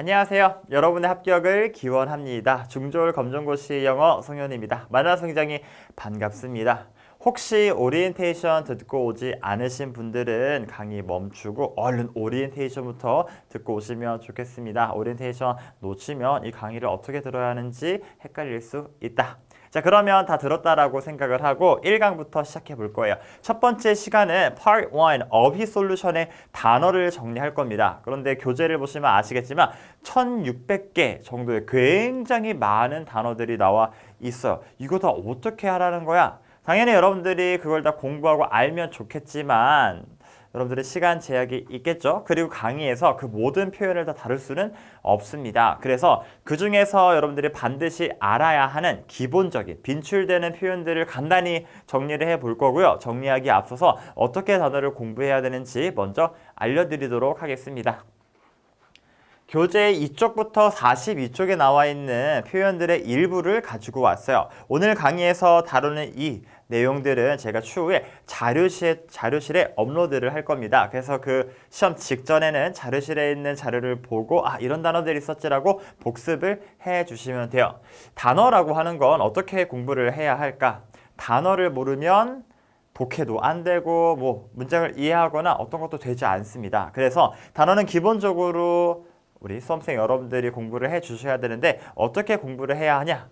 안녕하세요. 여러분의 합격을 기원합니다. 중졸 검정고시 영어 송현입니다. 만나서 굉장히 반갑습니다. 혹시 오리엔테이션 듣고 오지 않으신 분들은 강의 멈추고 얼른 오리엔테이션부터 듣고 오시면 좋겠습니다. 오리엔테이션 놓치면 이 강의를 어떻게 들어야 하는지 헷갈릴 수 있다. 자, 그러면 다 들었다라고 생각을 하고 1강부터 시작해 볼 거예요. 첫 번째 시간은 Part 1 어휘 솔루션의 단어를 정리할 겁니다. 그런데 교재를 보시면 아시겠지만 1600개 정도의 굉장히 많은 단어들이 나와 있어요. 이거 다 어떻게 하라는 거야? 당연히 여러분들이 그걸 다 공부하고 알면 좋겠지만 여러분들의 시간 제약이 있겠죠. 그리고 강의에서 그 모든 표현을 다 다룰 수는 없습니다. 그래서 그 중에서 여러분들이 반드시 알아야 하는 기본적인 빈출되는 표현들을 간단히 정리를 해볼 거고요. 정리하기에 앞서서 어떻게 단어를 공부해야 되는지 먼저 알려드리도록 하겠습니다. 교재 이쪽부터 42쪽에 나와 있는 표현들의 일부를 가지고 왔어요. 오늘 강의에서 다루는 이 내용들은 제가 추후에 자료실에 업로드를 할 겁니다. 그래서 그 시험 직전에는 자료실에 있는 자료를 보고 이런 단어들이 있었지라고 복습을 해 주시면 돼요. 단어라고 하는 건 어떻게 공부를 해야 할까? 단어를 모르면 독해도 안 되고 문장을 이해하거나 어떤 것도 되지 않습니다. 그래서 단어는 기본적으로 우리 수험생 여러분들이 공부를 해 주셔야 되는데 어떻게 공부를 해야 하냐?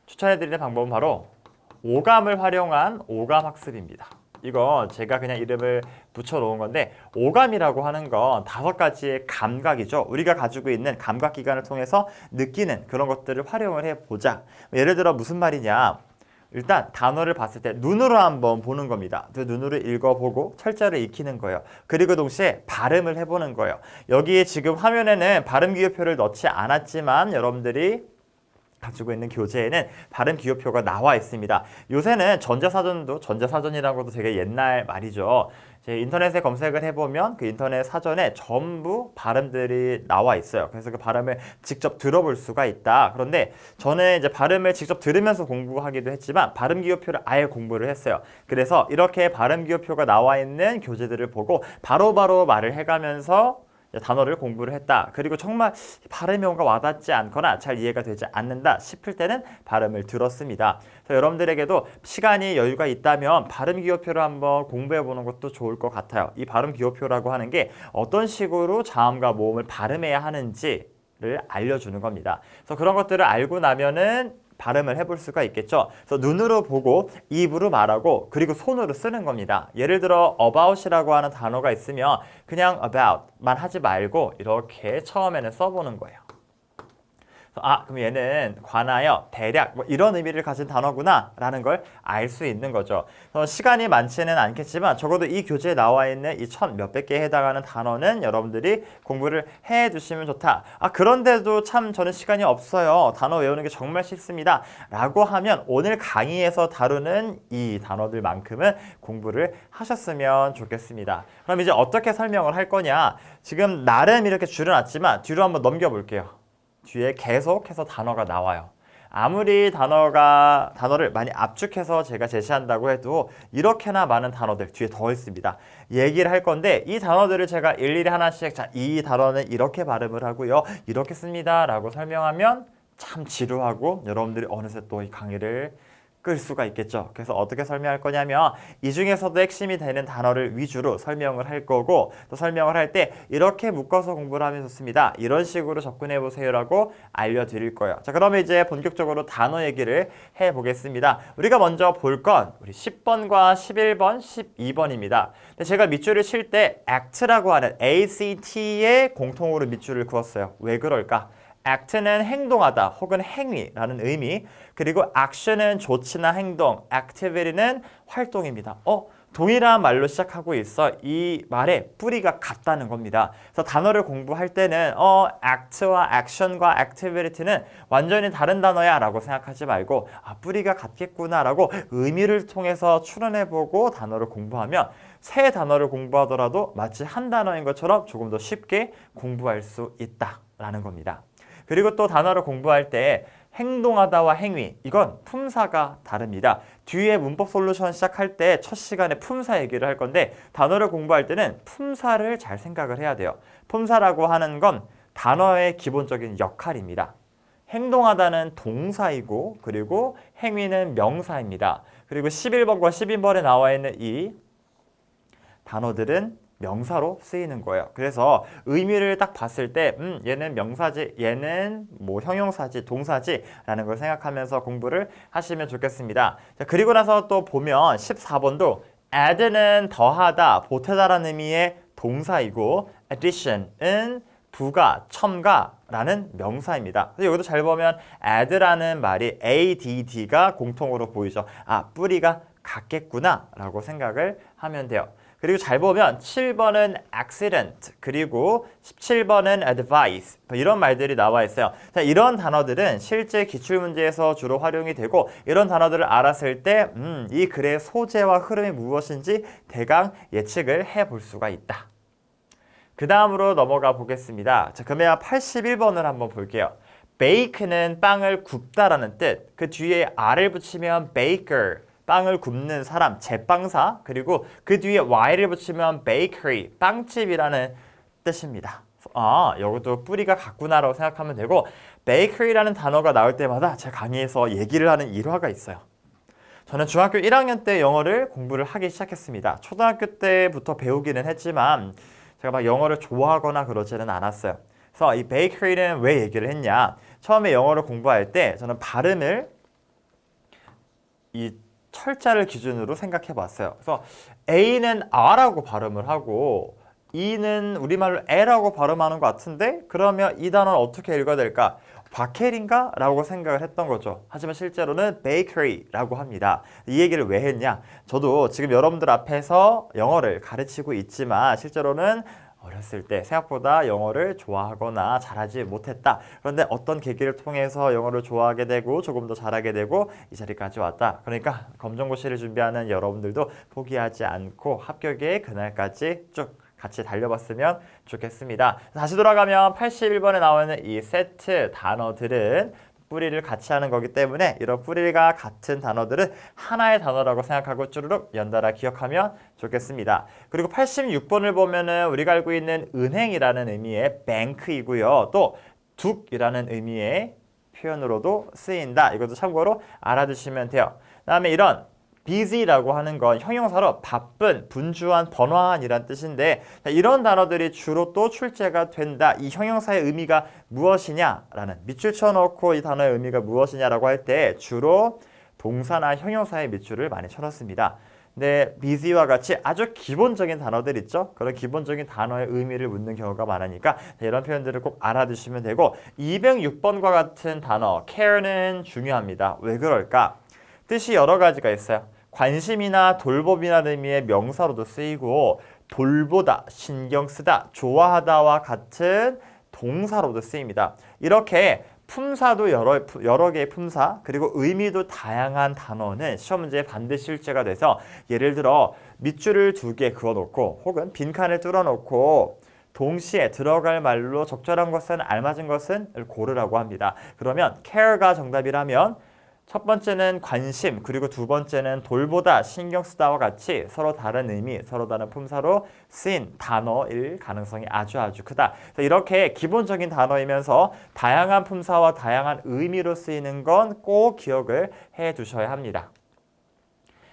추천해드리는 방법은 바로 오감을 활용한 오감 학습입니다. 이건 제가 그냥 이름을 붙여놓은 건데 오감이라고 하는 건 5가지의 감각이죠. 우리가 가지고 있는 감각기관을 통해서 느끼는 그런 것들을 활용을 해보자. 예를 들어 무슨 말이냐? 일단 단어를 봤을 때 눈으로 한번 보는 겁니다. 그 눈으로 읽어보고 철자를 익히는 거예요. 그리고 동시에 발음을 해보는 거예요. 여기에 지금 화면에는 발음 기호표를 넣지 않았지만 여러분들이 가지고 있는 교재에는 발음 기호표가 나와 있습니다. 요새는 전자사전도 전자사전이라는 것도 되게 옛날 말이죠. 인터넷에 검색을 해보면 그 인터넷 사전에 전부 발음들이 나와 있어요. 그래서 그 발음을 직접 들어볼 수가 있다. 그런데 저는 이제 발음을 직접 들으면서 공부하기도 했지만 발음 기호표를 아예 공부를 했어요. 그래서 이렇게 발음 기호표가 나와 있는 교재들을 보고 바로바로 말을 해가면서 단어를 공부를 했다. 그리고 정말 발음이 뭔가 와닿지 않거나 잘 이해가 되지 않는다 싶을 때는 발음을 들었습니다. 그래서 여러분들에게도 시간이 여유가 있다면 발음 기호표를 한번 공부해 보는 것도 좋을 것 같아요. 이 발음 기호표라고 하는 게 어떤 식으로 자음과 모음을 발음해야 하는지를 알려주는 겁니다. 그래서 그런 것들을 알고 나면은 발음을 해볼 수가 있겠죠. 그래서 눈으로 보고 입으로 말하고 그리고 손으로 쓰는 겁니다. 예를 들어 about이라고 하는 단어가 있으면 그냥 about만 하지 말고 이렇게 처음에는 써보는 거예요. 그럼 얘는 관하여, 대략 이런 의미를 가진 단어구나 라는 걸 알 수 있는 거죠. 시간이 많지는 않겠지만 적어도 이 교재에 나와 있는 이 1000몇백 개에 해당하는 단어는 여러분들이 공부를 해 두시면 좋다. 그런데도 참 저는 시간이 없어요. 단어 외우는 게 정말 싫습니다. 라고 하면 오늘 강의에서 다루는 이 단어들만큼은 공부를 하셨으면 좋겠습니다. 그럼 이제 어떻게 설명을 할 거냐? 지금 나름 이렇게 줄여놨지만 뒤로 한번 넘겨볼게요. 뒤에 계속해서 단어가 나와요. 아무리 단어를 많이 압축해서 제가 제시한다고 해도 이렇게나 많은 단어들 뒤에 더 있습니다. 얘기를 할 건데 이 단어들을 제가 일일이 하나씩 이 단어는 이렇게 발음을 하고요. 이렇게 씁니다. 라고 설명하면 참 지루하고 여러분들이 어느새 또 이 강의를 끌 수가 있겠죠. 그래서 어떻게 설명할 거냐면 이 중에서도 핵심이 되는 단어를 위주로 설명을 할 거고 또 설명을 할 때 이렇게 묶어서 공부를 하면 좋습니다. 이런 식으로 접근해 보세요라고 알려드릴 거예요. 자, 그러면 이제 본격적으로 단어 얘기를 해보겠습니다. 우리가 먼저 볼 건 우리 10번과 11번, 12번입니다. 근데 제가 밑줄을 칠 때 act라고 하는 ACT에 공통으로 밑줄을 그었어요. 왜 그럴까? act는 행동하다 혹은 행위라는 의미, 그리고 action은 조치나 행동, activity는 활동입니다. 동일한 말로 시작하고 있어. 이 말의 뿌리가 같다는 겁니다. 그래서 단어를 공부할 때는 act와 action과 activity는 완전히 다른 단어야 라고 생각하지 말고 뿌리가 같겠구나 라고 의미를 통해서 추론해보고 단어를 공부하면 새 단어를 공부하더라도 마치 한 단어인 것처럼 조금 더 쉽게 공부할 수 있다라는 겁니다. 그리고 또 단어를 공부할 때 행동하다와 행위, 이건 품사가 다릅니다. 뒤에 문법 솔루션 시작할 때 첫 시간에 품사 얘기를 할 건데 단어를 공부할 때는 품사를 잘 생각을 해야 돼요. 품사라고 하는 건 단어의 기본적인 역할입니다. 행동하다는 동사이고 그리고 행위는 명사입니다. 그리고 11번과 12번에 나와 있는 이 단어들은 명사로 쓰이는 거예요. 그래서 의미를 딱 봤을 때 얘는 명사지, 얘는 뭐 형용사지, 동사지 라는 걸 생각하면서 공부를 하시면 좋겠습니다. 자, 그리고 나서 또 보면 14번도 add는 더하다, 보태다라는 의미의 동사이고 addition은 부가, 첨가라는 명사입니다. 그래서 여기도 잘 보면 add라는 말이 add가 공통으로 보이죠. 아, 뿌리가 같겠구나 라고 생각을 하면 돼요. 그리고 잘 보면 7번은 accident 그리고 17번은 advice 이런 말들이 나와 있어요. 자, 이런 단어들은 실제 기출문제에서 주로 활용이 되고 이런 단어들을 알았을 때 이 글의 소재와 흐름이 무엇인지 대강 예측을 해볼 수가 있다. 그 다음으로 넘어가 보겠습니다. 자, 그러면 81번을 한번 볼게요. bake는 빵을 굽다라는 뜻, 그 뒤에 r을 붙이면 baker, 빵을 굽는 사람, 제빵사, 그리고 그 뒤에 y를 붙이면 bakery, 빵집이라는 뜻입니다. 아, 여기도 뿌리가 같구나라고 생각하면 되고 bakery라는 단어가 나올 때마다 제 강의에서 얘기를 하는 일화가 있어요. 저는 중학교 1학년 때 영어를 공부를 하기 시작했습니다. 초등학교 때부터 배우기는 했지만 제가 막 영어를 좋아하거나 그러지는 않았어요. 그래서 이 bakery는 왜 얘기를 했냐? 처음에 영어를 공부할 때 저는 발음을 이 철자를 기준으로 생각해 봤어요. 그래서 A는 R라고 발음을 하고 E는 우리말로 L라고 발음하는 것 같은데 그러면 이 단어는 어떻게 읽어야 될까? 바켈인가? 라고 생각을 했던 거죠. 하지만 실제로는 bakery라고 합니다. 이 얘기를 왜 했냐? 저도 지금 여러분들 앞에서 영어를 가르치고 있지만 실제로는 어렸을 때 생각보다 영어를 좋아하거나 잘하지 못했다. 그런데 어떤 계기를 통해서 영어를 좋아하게 되고 조금 더 잘하게 되고 이 자리까지 왔다. 그러니까 검정고시를 준비하는 여러분들도 포기하지 않고 합격의 그날까지 쭉 같이 달려봤으면 좋겠습니다. 다시 돌아가면 81번에 나오는 이 세트 단어들은 뿌리를 같이 하는 거기 때문에 이런 뿌리가 같은 단어들은 하나의 단어라고 생각하고 쭈르륵 연달아 기억하면 좋겠습니다. 그리고 86번을 보면은 우리가 알고 있는 은행이라는 의미의 bank이고요. 또 둑이라는 의미의 표현으로도 쓰인다. 이것도 참고로 알아두시면 돼요. 그다음에 이런 busy라고 하는 건 형용사로 바쁜, 분주한, 번화한이란 뜻인데 이런 단어들이 주로 또 출제가 된다. 이 형용사의 의미가 무엇이냐라는 밑줄 쳐놓고 이 단어의 의미가 무엇이냐라고 할 때 주로 동사나 형용사의 밑줄을 많이 쳐놓습니다. 근데 busy와 같이 아주 기본적인 단어들 있죠? 그런 기본적인 단어의 의미를 묻는 경우가 많으니까 이런 표현들을 꼭 알아두시면 되고 206번과 같은 단어 care는 중요합니다. 왜 그럴까? 뜻이 여러 가지가 있어요. 관심이나 돌봄이라는 의미의 명사로도 쓰이고 돌보다, 신경 쓰다, 좋아하다와 같은 동사로도 쓰입니다. 이렇게 품사도 여러 개의 품사 그리고 의미도 다양한 단어는 시험 문제에 반드시 출제가 돼서 예를 들어 밑줄을 2개 그어놓고 혹은 빈칸을 뚫어놓고 동시에 들어갈 말로 적절한 것은 알맞은 것은 고르라고 합니다. 그러면 care가 정답이라면 첫 번째는 관심, 그리고 두 번째는 돌보다, 신경 쓰다와 같이 서로 다른 의미, 서로 다른 품사로 쓰인 단어일 가능성이 아주 크다. 이렇게 기본적인 단어이면서 다양한 품사와 다양한 의미로 쓰이는 건 꼭 기억을 해 두셔야 합니다.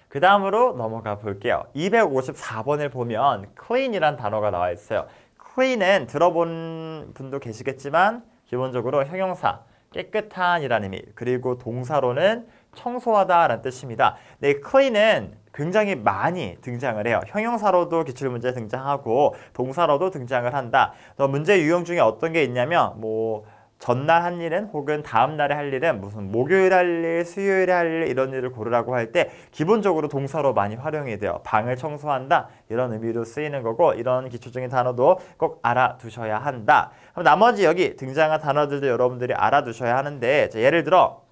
그 다음으로 넘어가 볼게요. 254번을 보면 clean이란 단어가 나와 있어요. clean은 들어본 분도 계시겠지만 기본적으로 형용사, 깨끗한이라는 의미, 그리고 동사로는 청소하다라는 뜻입니다. 네, clean은 굉장히 많이 등장을 해요. 형용사로도 기출문제에 등장하고 동사로도 등장을 한다. 문제 유형 중에 어떤 게 있냐면 뭐 전날 한 일은 혹은 다음 날에 할 일은 무슨 목요일 할 일, 수요일에 할 일 이런 일을 고르라고 할 때 기본적으로 동사로 많이 활용이 돼요. 방을 청소한다 이런 의미로 쓰이는 거고 이런 기초적인 단어도 꼭 알아두셔야 한다. 그럼 나머지 여기 등장한 단어들도 여러분들이 알아두셔야 하는데 예를 들어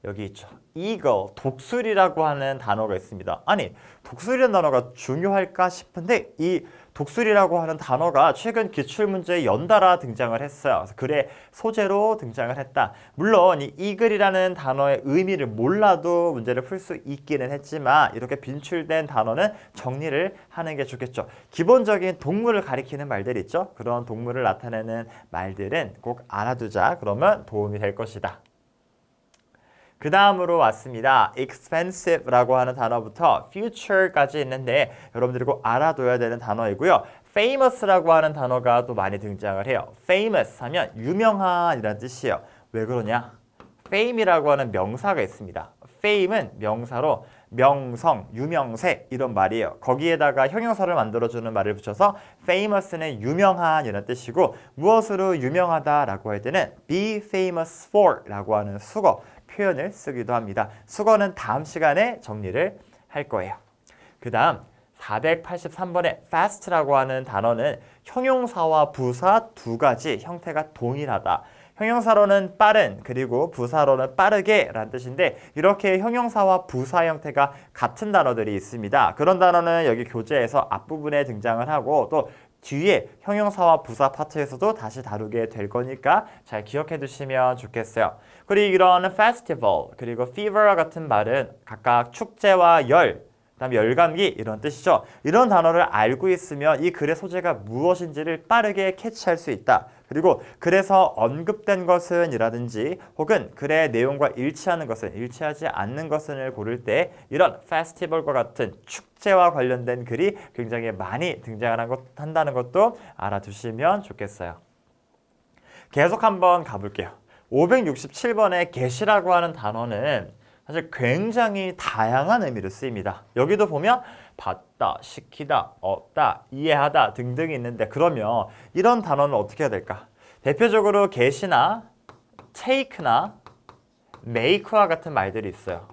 여기 있죠. eagle, 독수리라고 하는 단어가 있습니다. 아니, 독수리라는 단어가 중요할까 싶은데 이 독수리라고 하는 단어가 최근 기출문제에 연달아 등장을 했어요. 그래서 글의 소재로 등장을 했다. 물론 이 eagle이라는 단어의 의미를 몰라도 문제를 풀 수 있기는 했지만 이렇게 빈출된 단어는 정리를 하는 게 좋겠죠. 기본적인 동물을 가리키는 말들 있죠. 그런 동물을 나타내는 말들은 꼭 알아두자. 그러면 도움이 될 것이다. 그 다음으로 왔습니다. expensive라고 하는 단어부터 future까지 있는데 여러분들이 꼭 알아둬야 되는 단어이고요. famous라고 하는 단어가 또 많이 등장을 해요. famous 하면 유명한이라는 뜻이에요. 왜 그러냐? fame이라고 하는 명사가 있습니다. fame은 명사로 명성, 유명세 이런 말이에요. 거기에다가 형용사를 만들어주는 말을 붙여서 famous는 유명한이라는 뜻이고 무엇으로 유명하다라고 할 때는 be famous for 라고 하는 수거 표현을 쓰기도 합니다. 수거는 다음 시간에 정리를 할 거예요. 그 다음 483번의 fast라고 하는 단어는 형용사와 부사 두 가지 형태가 동일하다. 형용사로는 빠른 그리고 부사로는 빠르게 라는 뜻인데 이렇게 형용사와 부사 형태가 같은 단어들이 있습니다. 그런 단어는 여기 교재에서 앞부분에 등장을 하고 또 뒤에 형용사와 부사 파트에서도 다시 다루게 될 거니까 잘 기억해 두시면 좋겠어요. 그리고 이런 festival 그리고 fever와 같은 말은 각각 축제와 열, 그다음에 열감기 이런 뜻이죠. 이런 단어를 알고 있으면 이 글의 소재가 무엇인지를 빠르게 캐치할 수 있다. 그리고 글에서 언급된 것은 이라든지 혹은 글의 내용과 일치하는 것은 일치하지 않는 것을 고를 때 이런 페스티벌과 같은 축제와 관련된 글이 굉장히 많이 등장한다는 것도 알아두시면 좋겠어요. 계속 한번 가볼게요. 567번의 get이라고 하는 단어는 사실 굉장히 다양한 의미로 쓰입니다. 여기도 보면 받다, 시키다, 얻다, 이해하다 등등이 있는데 그러면 이런 단어는 어떻게 해야 될까? 대표적으로 get이나 take나 make와 같은 말들이 있어요.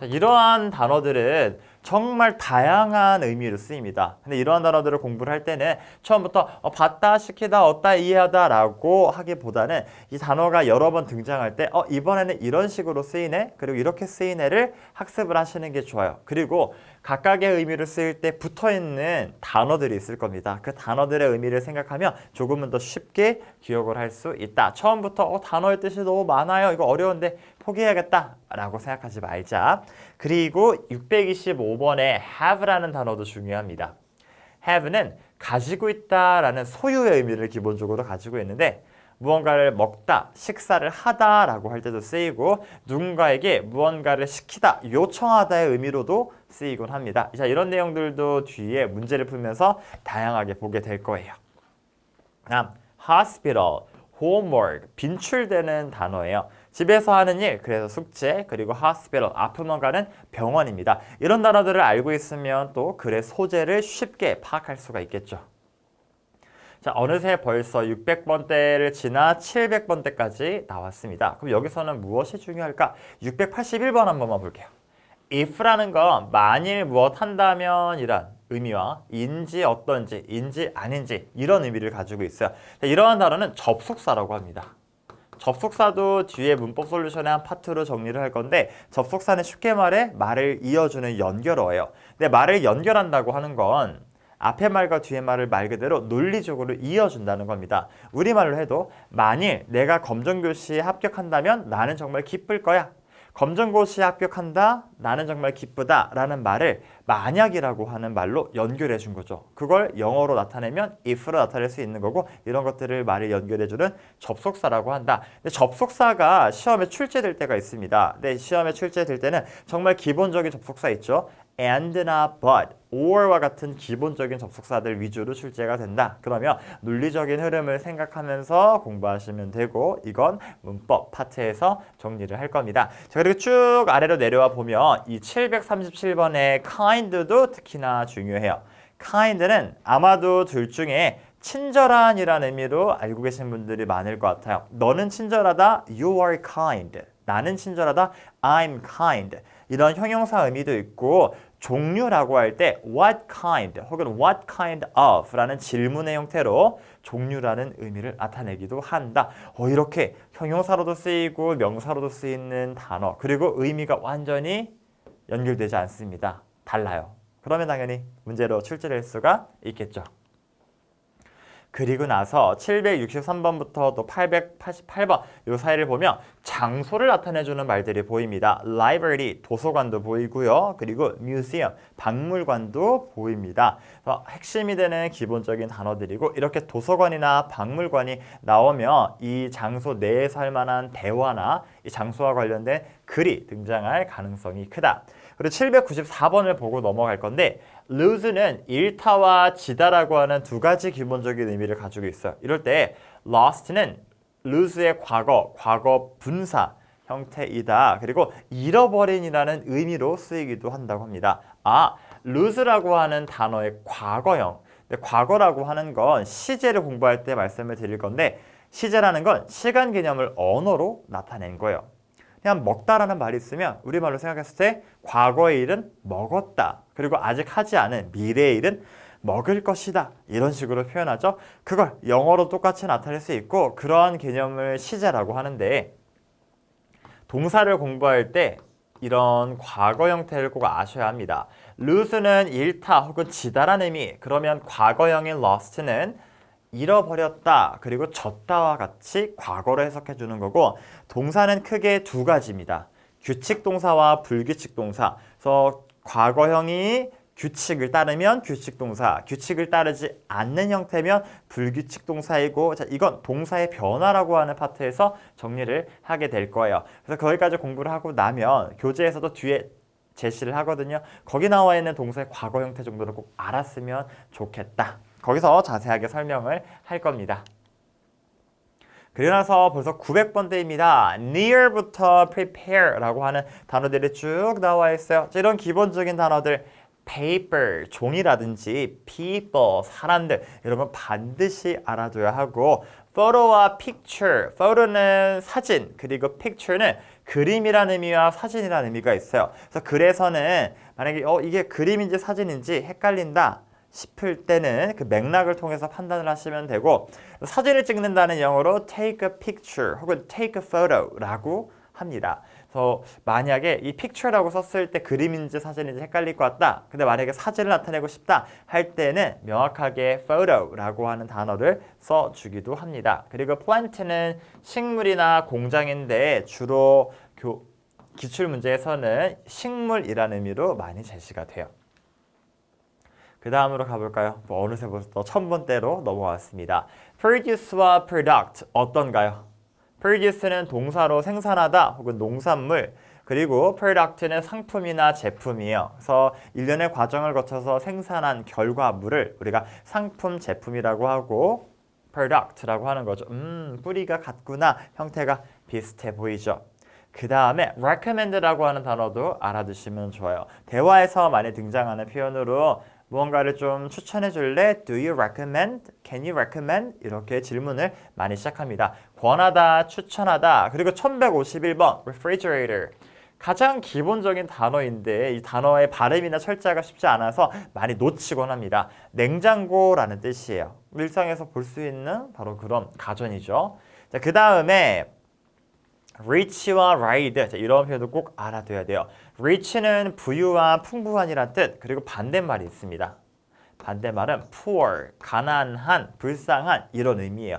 이러한 단어들은 정말 다양한 의미로 쓰입니다. 근데 이러한 단어들을 공부를 할 때는 처음부터 받다, 시키다, 얻다, 이해하다 라고 하기보다는 이 단어가 여러 번 등장할 때 이번에는 이런 식으로 쓰이네? 그리고 이렇게 쓰이네를 학습을 하시는 게 좋아요. 그리고 각각의 의미를 쓰일 때 붙어있는 단어들이 있을 겁니다. 그 단어들의 의미를 생각하면 조금은 더 쉽게 기억을 할 수 있다. 처음부터 단어의 뜻이 너무 많아요. 이거 어려운데 포기해야겠다 라고 생각하지 말자. 그리고 625번에 have라는 단어도 중요합니다. have는 가지고 있다라는 소유의 의미를 기본적으로 가지고 있는데 무언가를 먹다, 식사를 하다 라고 할 때도 쓰이고 누군가에게 무언가를 시키다, 요청하다의 의미로도 쓰이곤 합니다. 자, 이런 내용들도 뒤에 문제를 풀면서 다양하게 보게 될 거예요. 다음, hospital, homework, 빈출되는 단어예요. 집에서 하는 일, 그래서 숙제, 그리고 hospital, 아프면 가는 병원입니다. 이런 단어들을 알고 있으면 또 글의 소재를 쉽게 파악할 수가 있겠죠. 자, 어느새 벌써 600번대를 지나 700번대까지 나왔습니다. 그럼 여기서는 무엇이 중요할까? 681번 한 번만 볼게요. if라는 건 만일 무엇 한다면 이란 의미와 인지 어떤지, 인지 아닌지 이런 의미를 가지고 있어요. 자, 이러한 단어는 접속사라고 합니다. 접속사도 뒤에 문법 솔루션의 한 파트로 정리를 할 건데 접속사는 쉽게 말해 말을 이어주는 연결어예요. 근데 말을 연결한다고 하는 건 앞에 말과 뒤에 말을 말 그대로 논리적으로 이어준다는 겁니다. 우리말로 해도 만일 내가 검정고시에 합격한다면 나는 정말 기쁠 거야. 검정고시에 합격한다, 나는 정말 기쁘다 라는 말을 만약이라고 하는 말로 연결해 준 거죠. 그걸 영어로 나타내면 if로 나타낼 수 있는 거고 이런 것들을 말을 연결해 주는 접속사라고 한다. 근데 접속사가 시험에 출제될 때가 있습니다. 근데 시험에 출제될 때는 정말 기본적인 접속사 있죠. and나 but, or와 같은 기본적인 접속사들 위주로 출제가 된다. 그러면 논리적인 흐름을 생각하면서 공부하시면 되고 이건 문법 파트에서 정리를 할 겁니다. 자, 그리고 쭉 아래로 내려와 보면 이 737번의 kind도 특히나 중요해요. kind는 아마도 둘 중에 친절한이라는 의미로 알고 계신 분들이 많을 것 같아요. 너는 친절하다, you are kind. 나는 친절하다, I'm kind. 이런 형용사 의미도 있고 종류라고 할 때 what kind 혹은 what kind of 라는 질문의 형태로 종류라는 의미를 나타내기도 한다. 이렇게 형용사로도 쓰이고 명사로도 쓰이는 단어 그리고 의미가 완전히 연결되지 않습니다. 달라요. 그러면 당연히 문제로 출제될 수가 있겠죠. 그리고 나서 763번부터 또 888번 이 사이를 보면 장소를 나타내주는 말들이 보입니다. library, 도서관도 보이고요. 그리고 museum, 박물관도 보입니다. 핵심이 되는 기본적인 단어들이고 이렇게 도서관이나 박물관이 나오면 이 장소 내에서 할 만한 대화나 이 장소와 관련된 글이 등장할 가능성이 크다. 그리고 794번을 보고 넘어갈 건데 lose는 잃다와 지다라고 하는 두 가지 기본적인 의미를 가지고 있어요. 이럴 때 lost는 lose의 과거 분사 형태이다. 그리고 잃어버린이라는 의미로 쓰이기도 한다고 합니다. lose라고 하는 단어의 과거형. 근데 과거라고 하는 건 시제를 공부할 때 말씀을 드릴 건데 시제라는 건 시간 개념을 언어로 나타낸 거예요. 그냥 먹다라는 말이 있으면 우리말로 생각했을 때 과거의 일은 먹었다. 그리고 아직 하지 않은 미래의 일은 먹을 것이다. 이런 식으로 표현하죠. 그걸 영어로 똑같이 나타낼 수 있고 그러한 개념을 시제라고 하는데 동사를 공부할 때 이런 과거 형태를 꼭 아셔야 합니다. lose는 잃다 혹은 지다라는 의미. 그러면 과거형인 lost는 잃어버렸다 그리고 졌다와 같이 과거로 해석해 주는 거고 동사는 크게 두 가지입니다. 규칙 동사와 불규칙 동사. 그래서 과거형이 규칙을 따르면 규칙 동사, 규칙을 따르지 않는 형태면 불규칙 동사이고 자, 이건 동사의 변화라고 하는 파트에서 정리를 하게 될 거예요. 그래서 거기까지 공부를 하고 나면 교재에서도 뒤에 제시를 하거든요. 거기 나와 있는 동사의 과거 형태 정도를 꼭 알았으면 좋겠다. 거기서 자세하게 설명을 할 겁니다. 그리고 나서 벌써 900번대입니다. near부터 prepare라고 하는 단어들이 쭉 나와 있어요. 이런 기본적인 단어들 paper, 종이라든지 people, 사람들 이런 건 반드시 알아둬야 하고 photo와 picture, photo는 사진 그리고 picture는 그림이라는 의미와 사진이라는 의미가 있어요. 그래서는 만약에 이게 그림인지 사진인지 헷갈린다 싶을 때는 그 맥락을 통해서 판단을 하시면 되고 사진을 찍는다는 영어로 take a picture 혹은 take a photo라고 합니다. 그래서 만약에 이 picture라고 썼을 때 그림인지 사진인지 헷갈릴 것 같다. 근데 만약에 사진을 나타내고 싶다 할 때는 명확하게 photo라고 하는 단어를 써주기도 합니다. 그리고 plant는 식물이나 공장인데 주로 기출문제에서는 식물이라는 의미로 많이 제시가 돼요. 그 다음으로 가볼까요? 어느새 벌써 1000번대로 넘어왔습니다. produce와 product 어떤가요? produce는 동사로 생산하다 혹은 농산물 그리고 product는 상품이나 제품이에요. 그래서 일련의 과정을 거쳐서 생산한 결과물을 우리가 상품, 제품이라고 하고 product라고 하는 거죠. 뿌리가 같구나. 형태가 비슷해 보이죠. 그 다음에 recommend라고 하는 단어도 알아두시면 좋아요. 대화에서 많이 등장하는 표현으로 무언가를 좀 추천해 줄래? Do you recommend? Can you recommend? 이렇게 질문을 많이 시작합니다. 권하다, 추천하다. 그리고 1151번 refrigerator. 가장 기본적인 단어인데 이 단어의 발음이나 철자가 쉽지 않아서 많이 놓치곤 합니다. 냉장고라는 뜻이에요. 일상에서 볼 수 있는 바로 그런 가전이죠. 자, 그 다음에 rich와 ride 이런 표현도 꼭 알아둬야 돼요. rich는 부유와 풍부한이란 뜻 그리고 반대말이 있습니다. 반대말은 poor, 가난한, 불쌍한 이런 의미예요.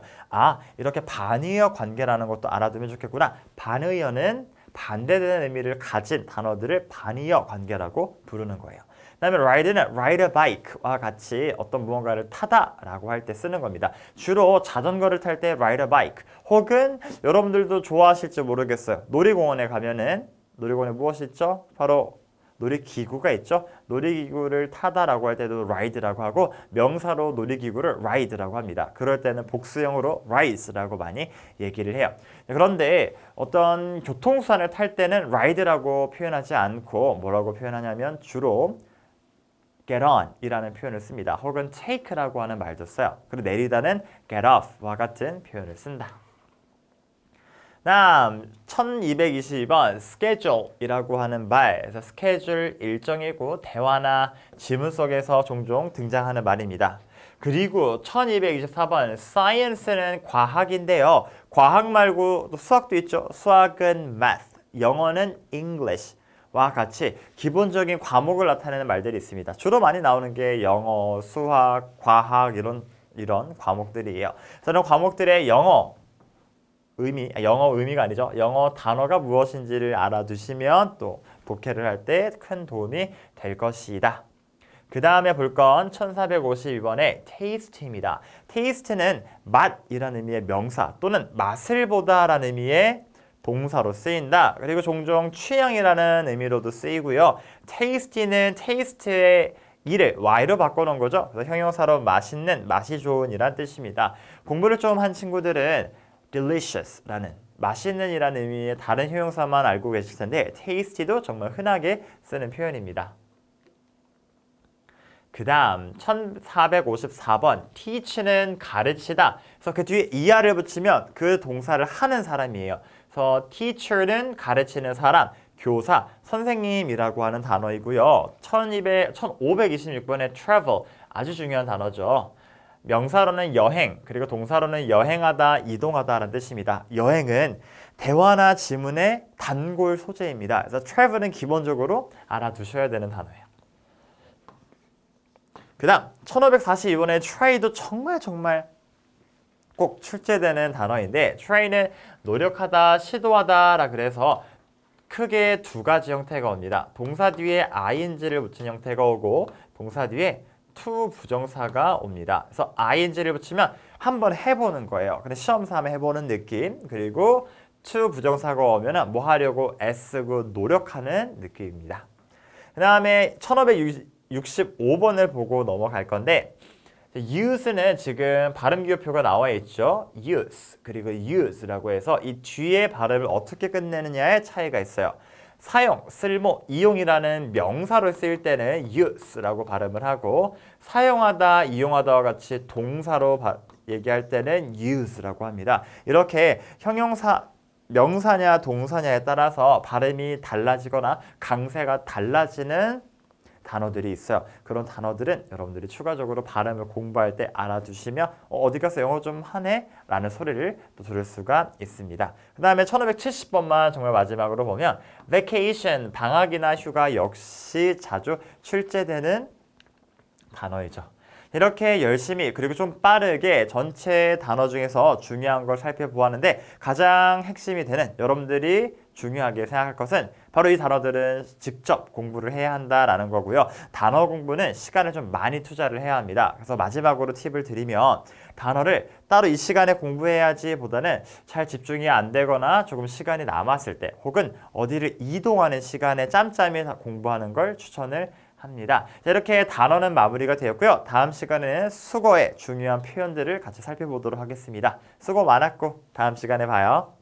이렇게 반의어 관계라는 것도 알아두면 좋겠구나. 반의어는 반대되는 의미를 가진 단어들을 반의어 관계라고 부르는 거예요. 그 다음에 ride는 ride a bike와 같이 어떤 무언가를 타다라고 할 때 쓰는 겁니다. 주로 자전거를 탈 때 ride a bike 혹은 여러분들도 좋아하실지 모르겠어요. 놀이공원에 가면은 놀이공원에 무엇이 있죠? 바로 놀이기구가 있죠. 놀이기구를 타다라고 할 때도 ride라고 하고 명사로 놀이기구를 ride라고 합니다. 그럴 때는 복수형으로 ride라고 많이 얘기를 해요. 그런데 어떤 교통수단을 탈 때는 ride라고 표현하지 않고 뭐라고 표현하냐면 주로 get on 이라는 표현을 씁니다. 혹은 take라고 하는 말도 써요. 그리고 내리다는 get off와 같은 표현을 쓴다. 다음 1222번 schedule이라고 하는 말. 그래서 스케줄 일정이고 대화나 지문 속에서 종종 등장하는 말입니다. 그리고 1224번 science는 과학인데요. 과학 말고 또 수학도 있죠. 수학은 math, 영어는 English. 와 같이 기본적인 과목을 나타내는 말들이 있습니다. 주로 많이 나오는 게 영어, 수학, 과학 이런 과목들이에요. 저는 과목들의 영어 의미가 아니죠. 영어 단어가 무엇인지를 알아두시면 또 독해를 할 때 큰 도움이 될 것이다. 그 다음에 볼 건 1452번의 taste입니다. taste는 맛이라는 의미의 명사 또는 맛을 보다라는 의미의 동사로 쓰인다. 그리고 종종 취향이라는 의미로도 쓰이고요. tasty는 taste의 이를 y로 바꿔놓은 거죠. 그래서 형용사로 맛있는, 맛이 좋은 이란 뜻입니다. 공부를 좀 한 친구들은 delicious라는 맛있는 이라는 의미의 다른 형용사만 알고 계실 텐데 tasty도 정말 흔하게 쓰는 표현입니다. 그 다음 1454번 teach는 가르치다. 그래서 그 뒤에 er를 붙이면 그 동사를 하는 사람이에요. 그래서 teacher는 가르치는 사람, 교사, 선생님이라고 하는 단어이고요. 1526번의 travel 아주 중요한 단어죠. 명사로는 여행, 그리고 동사로는 여행하다, 이동하다라는 뜻입니다. 여행은 대화나 지문의 단골 소재입니다. 그래서 travel은 기본적으로 알아두셔야 되는 단어예요. 그 다음 1542번의 try도 정말 꼭 출제되는 단어인데 try는 노력하다, 시도하다라 그래서 크게 두 가지 형태가 옵니다. 동사 뒤에 ing를 붙인 형태가 오고 동사 뒤에 to 부정사가 옵니다. 그래서 ing를 붙이면 한번 해보는 거예요. 근데 시험 삼아 해보는 느낌. 그리고 to 부정사가 오면 뭐 하려고 애쓰고 노력하는 느낌입니다. 그 다음에 1565번을 보고 넘어갈 건데 use는 지금 발음 기호표가 나와 있죠. use 그리고 use라고 해서 이 뒤에 발음을 어떻게 끝내느냐에 차이가 있어요. 사용, 쓸모, 이용이라는 명사로 쓰일 때는 use라고 발음을 하고 사용하다, 이용하다와 같이 동사로 얘기할 때는 use라고 합니다. 이렇게 형용사, 명사냐 동사냐에 따라서 발음이 달라지거나 강세가 달라지는 단어들이 있어요. 그런 단어들은 여러분들이 추가적으로 발음을 공부할 때 알아두시면 어디 가서 영어 좀 하네? 라는 소리를 또 들을 수가 있습니다. 그 다음에 1570번만 정말 마지막으로 보면 vacation, 방학이나 휴가 역시 자주 출제되는 단어이죠. 이렇게 열심히 그리고 좀 빠르게 전체 단어 중에서 중요한 걸 살펴보았는데 가장 핵심이 되는 여러분들이 중요하게 생각할 것은 바로 이 단어들은 직접 공부를 해야 한다라는 거고요. 단어 공부는 시간을 좀 많이 투자를 해야 합니다. 그래서 마지막으로 팁을 드리면 단어를 따로 이 시간에 공부해야지 보다는 잘 집중이 안 되거나 조금 시간이 남았을 때 혹은 어디를 이동하는 시간에 짬짬이 공부하는 걸 추천을 합니다. 자, 이렇게 단어는 마무리가 되었고요. 다음 시간에는 수거의 중요한 표현들을 같이 살펴보도록 하겠습니다. 수고 많았고 다음 시간에 봐요.